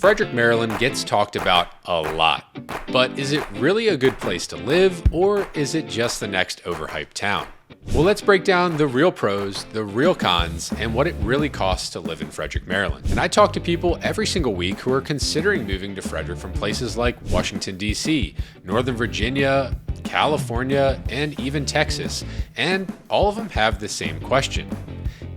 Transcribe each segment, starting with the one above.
Frederick, Maryland gets talked about a lot, but is it really a good place to live, or is it just the next overhyped town? Well, let's break down the real pros, the real cons, and what it really costs to live in Frederick, Maryland. And I talk to people every single week who are considering moving to Frederick from places like Washington, D.C., Northern Virginia, California, and even Texas, and all of them have the same question.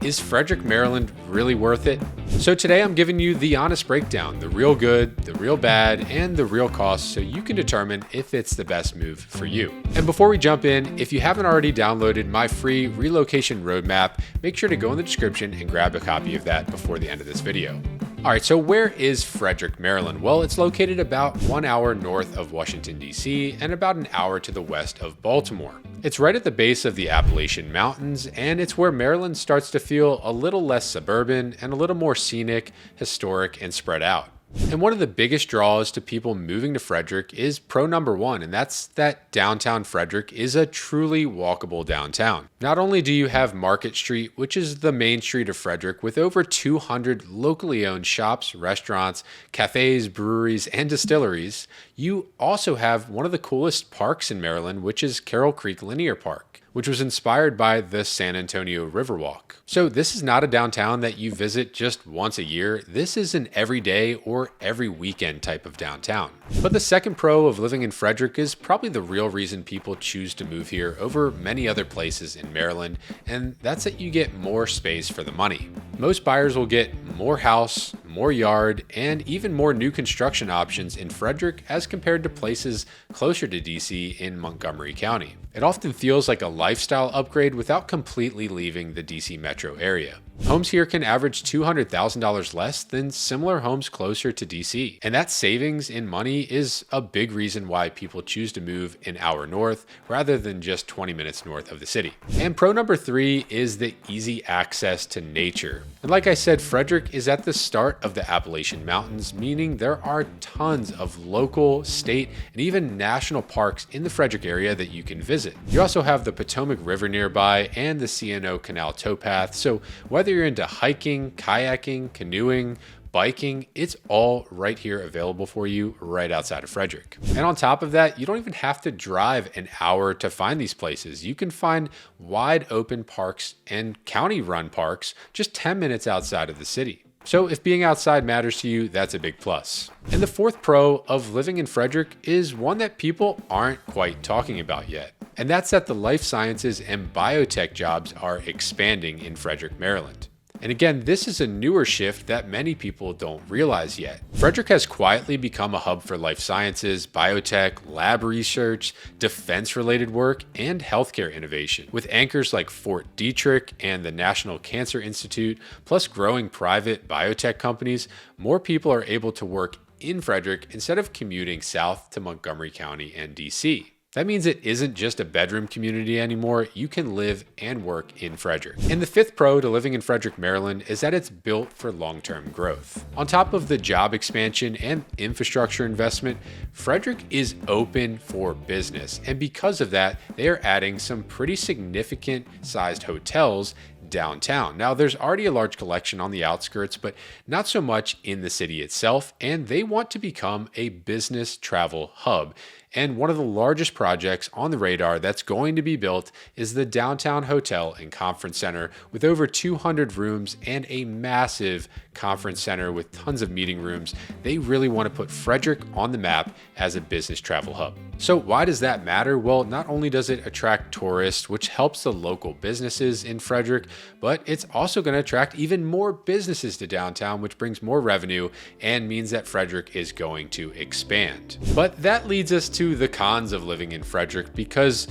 Is Frederick, Maryland really worth it? So today I'm giving you the honest breakdown, the real good, the real bad, and the real cost so you can determine if it's the best move for you. And before we jump in, if you haven't already downloaded my free relocation roadmap, make sure to go in the description and grab a copy of that before the end of this video. All right, so where is Frederick, Maryland? Well, it's located about 1 hour north of Washington, D.C., and about an hour to the west of Baltimore. It's right at the base of the Appalachian Mountains, and it's where Maryland starts to feel a little less suburban and a little more scenic, historic, and spread out. And one of the biggest draws to people moving to Frederick is pro number one, and that's that downtown Frederick is a truly walkable downtown. Not only do you have Market Street, which is the main street of Frederick with over 200 locally owned shops, restaurants, cafes, breweries, and distilleries, you also have one of the coolest parks in Maryland, which is Carroll Creek Linear Park, which was inspired by the San Antonio Riverwalk. So this is not a downtown that you visit just once a year. This is an everyday or every weekend type of downtown. But the second pro of living in Frederick is probably the real reason people choose to move here over many other places in Maryland, and that's that you get more space for the money. Most buyers will get more house, more yard, and even more new construction options in Frederick as compared to places closer to DC in Montgomery County. It often feels like a lifestyle upgrade without completely leaving the DC metro area. Homes here can average $200,000 less than similar homes closer to DC. And that savings in money is a big reason why people choose to move an hour north rather than just 20 minutes north of the city. And pro number three is the easy access to nature. And like I said, Frederick is at the start of the Appalachian Mountains, meaning there are tons of local, state, and even national parks in the Frederick area that you can visit. You also have the Potomac River nearby and the C&O Canal towpath, so whether you're into hiking, kayaking, canoeing, biking, it's all right here available for you right outside of Frederick. And on top of that, you don't even have to drive an hour to find these places. You can find wide open parks and county run parks just 10 minutes outside of the city. So if being outside matters to you, that's a big plus. And the fourth pro of living in Frederick is one that people aren't quite talking about yet. And that's that the life sciences and biotech jobs are expanding in Frederick, Maryland. And again, this is a newer shift that many people don't realize yet. Frederick has quietly become a hub for life sciences, biotech, lab research, defense-related work, and healthcare innovation. With anchors like Fort Detrick and the National Cancer Institute, plus growing private biotech companies, more people are able to work in Frederick instead of commuting south to Montgomery County and DC. That means it isn't just a bedroom community anymore. You can live and work in Frederick. And the fifth pro to living in Frederick, Maryland is that it's built for long-term growth. On top of the job expansion and infrastructure investment, Frederick is open for business. And because of that, they are adding some pretty significant sized hotels downtown. Now, there's already a large collection on the outskirts, but not so much in the city itself, and they want to become a business travel hub. And one of the largest projects on the radar that's going to be built is the Downtown Hotel and Conference Center with over 200 rooms and a massive conference center with tons of meeting rooms. They really want to put Frederick on the map as a business travel hub. So why does that matter? Well, not only does it attract tourists, which helps the local businesses in Frederick, but it's also going to attract even more businesses to downtown, which brings more revenue and means that Frederick is going to expand. But that leads us to the cons of living in Frederick, because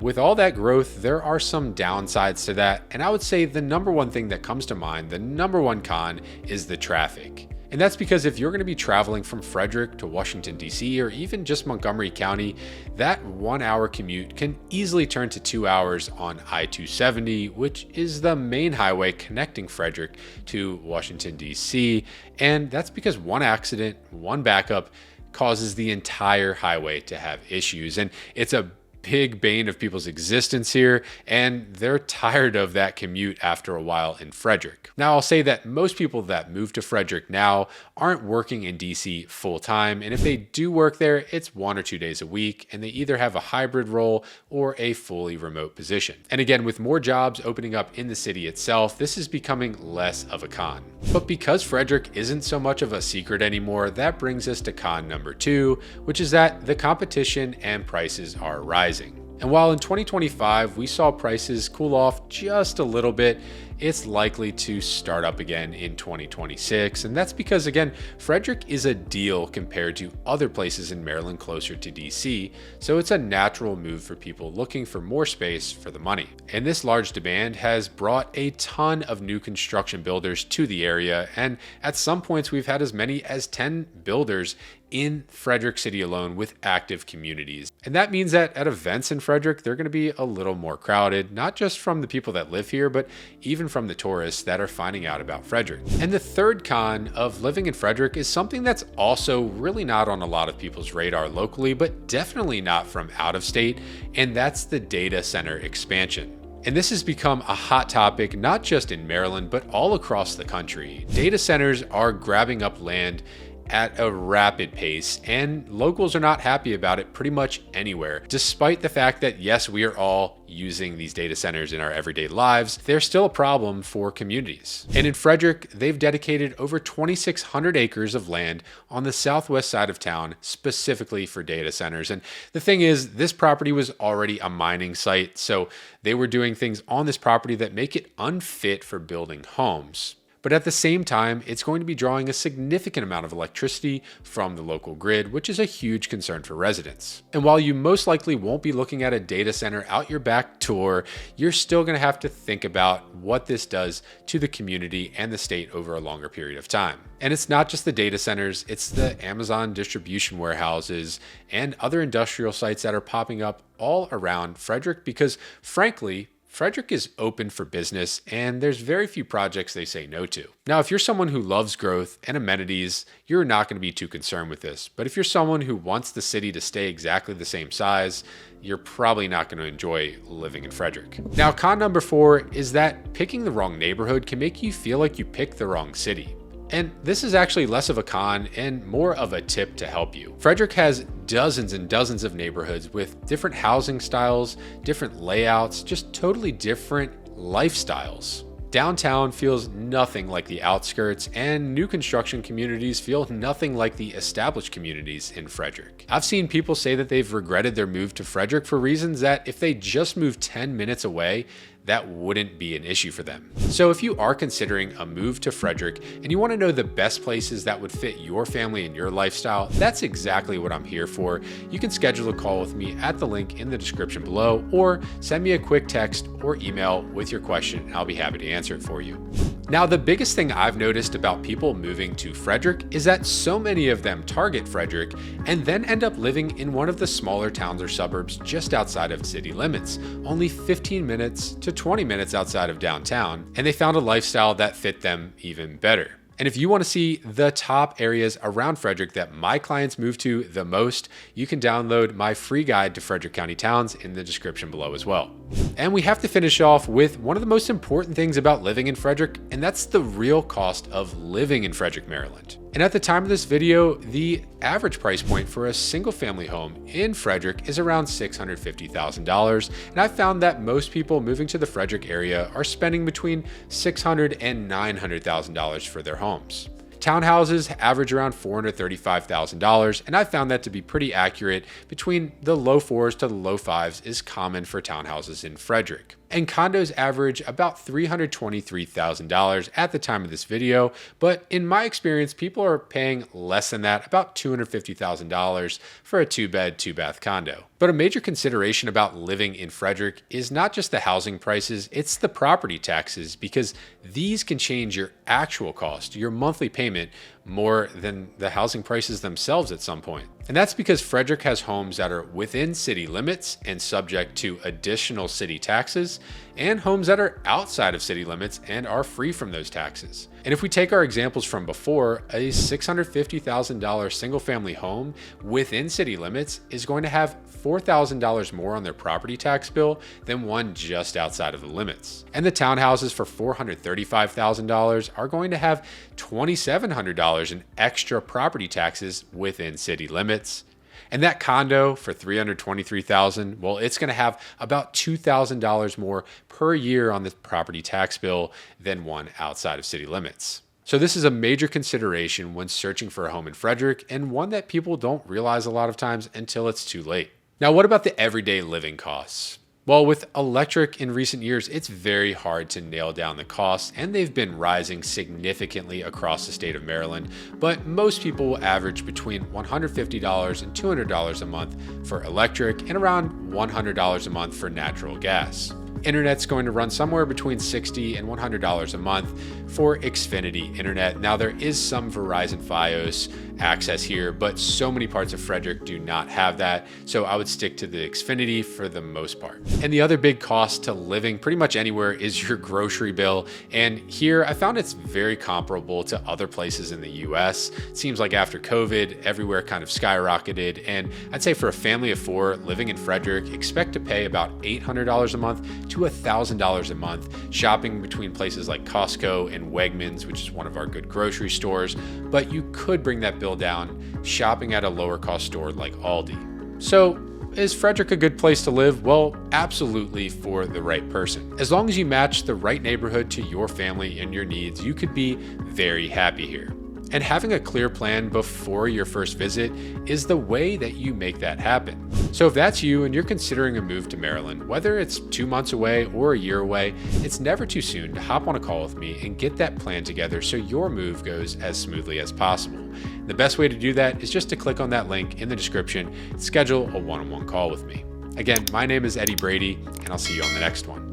with all that growth, there are some downsides to that. And I would say the number one thing that comes to mind, the number one con, is the traffic. And that's because if you're going to be traveling from Frederick to Washington, D.C., or even just Montgomery County, that 1 hour commute can easily turn to 2 hours on I-270, which is the main highway connecting Frederick to Washington, D.C. And that's because one accident, one backup, causes the entire highway to have issues. And it's a big bane of people's existence here, and they're tired of that commute after a while in Frederick. Now, I'll say that most people that move to Frederick now aren't working in DC full time, and if they do work there, it's 1 or 2 days a week, and they either have a hybrid role or a fully remote position. And again, with more jobs opening up in the city itself, this is becoming less of a con. But because Frederick isn't so much of a secret anymore, that brings us to con number 2, which is that the competition and prices are rising. And while in 2025 we saw prices cool off just a little bit, it's likely to start up again in 2026. And that's because, again, Frederick is a deal compared to other places in Maryland closer to DC. So it's a natural move for people looking for more space for the money. And this large demand has brought a ton of new construction builders to the area. And at some points, we've had as many as 10 builders in Frederick City alone with active communities. And that means that at events in Frederick, they're going to be a little more crowded, not just from the people that live here, but even from the tourists that are finding out about Frederick. And the third con of living in Frederick is something that's also really not on a lot of people's radar locally, but definitely not from out of state, and that's the data center expansion. And this has become a hot topic, not just in Maryland, but all across the country. Data centers are grabbing up land at a rapid pace, and locals are not happy about it pretty much anywhere. Despite the fact that, yes, we are all using these data centers in our everyday lives, they're still a problem for communities. And in Frederick, they've dedicated over 2,600 acres of land on the southwest side of town specifically for data centers. And the thing is, this property was already a mining site, so they were doing things on this property that make it unfit for building homes. But at the same time, it's going to be drawing a significant amount of electricity from the local grid, which is a huge concern for residents. And while you most likely won't be looking at a data center out your back door, you're still going to have to think about what this does to the community and the state over a longer period of time. And it's not just the data centers, it's the Amazon distribution warehouses and other industrial sites that are popping up all around Frederick because, frankly, Frederick is open for business, and there's very few projects they say no to. Now, if you're someone who loves growth and amenities, you're not going to be too concerned with this. But if you're someone who wants the city to stay exactly the same size, you're probably not going to enjoy living in Frederick. Now, con number 4 is that picking the wrong neighborhood can make you feel like you picked the wrong city. And this is actually less of a con and more of a tip to help you. Frederick has dozens and dozens of neighborhoods with different housing styles, different layouts, just totally different lifestyles. Downtown feels nothing like the outskirts, and new construction communities feel nothing like the established communities in Frederick. I've seen people say that they've regretted their move to Frederick for reasons that if they just moved 10 minutes away, that wouldn't be an issue for them. So if you are considering a move to Frederick and you want to know the best places that would fit your family and your lifestyle, that's exactly what I'm here for. You can schedule a call with me at the link in the description below, or send me a quick text or email with your question, and I'll be happy to answer it for you. Now, the biggest thing I've noticed about people moving to Frederick is that so many of them target Frederick and then end up living in one of the smaller towns or suburbs just outside of city limits, only 15 minutes to 20 minutes outside of downtown, and they found a lifestyle that fit them even better. And if you want to see the top areas around Frederick that my clients move to the most, you can download my free guide to Frederick County towns in the description below as well. And we have to finish off with one of the most important things about living in Frederick, and that's the real cost of living in Frederick, Maryland. And at the time of this video, the average price point for a single family home in Frederick is around $650,000. And I found that most people moving to the Frederick area are spending between $600,000 and $900,000 for their homes. Townhouses average around $435,000, and I found that to be pretty accurate. Between the low 4s to the low 5s is common for townhouses in Frederick. And condos average about $323,000 at the time of this video, but in my experience, people are paying less than that, about $250,000 for a 2-bed, 2-bath condo. But a major consideration about living in Frederick is not just the housing prices, it's the property taxes, because these can change your actual cost, your monthly payment, more than the housing prices themselves at some point. And that's because Frederick has homes that are within city limits and subject to additional city taxes, and homes that are outside of city limits and are free from those taxes. And if we take our examples from before, a $650,000 single family home within city limits is going to have $4,000 more on their property tax bill than one just outside of the limits. And the townhouses for $435,000 are going to have $2,700 in extra property taxes within city limits. And that condo for $323,000, well, it's going to have about $2,000 more per year on the property tax bill than one outside of city limits. So this is a major consideration when searching for a home in Frederick, and one that people don't realize a lot of times until it's too late. Now, what about the everyday living costs? Well, with electric in recent years, it's very hard to nail down the costs, and they've been rising significantly across the state of Maryland, but most people will average between $150 and $200 a month for electric and around $100 a month for natural gas. Internet's going to run somewhere between $60 and $100 a month for Xfinity internet. Now, there is some Verizon Fios access here, but so many parts of Frederick do not have that, so I would stick to the Xfinity for the most part. And the other big cost to living pretty much anywhere is your grocery bill, and here I found it's very comparable to other places in the US. It seems like after COVID, everywhere kind of skyrocketed, and I'd say for a family of four living in Frederick, expect to pay about $800 a month to $1,000 a month shopping between places like Costco and Wegmans, which is one of our good grocery stores, but you could bring that bill down shopping at a lower cost store like Aldi. So is Frederick a good place to live? Well, absolutely, for the right person. As long as you match the right neighborhood to your family and your needs, you could be very happy here. And having a clear plan before your first visit is the way that you make that happen. So if that's you and you're considering a move to Maryland, whether it's 2 months away or a year away, it's never too soon to hop on a call with me and get that plan together so your move goes as smoothly as possible. The best way to do that is just to click on that link in the description and schedule a one-on-one call with me. Again, my name is Brady, and I'll see you on the next one.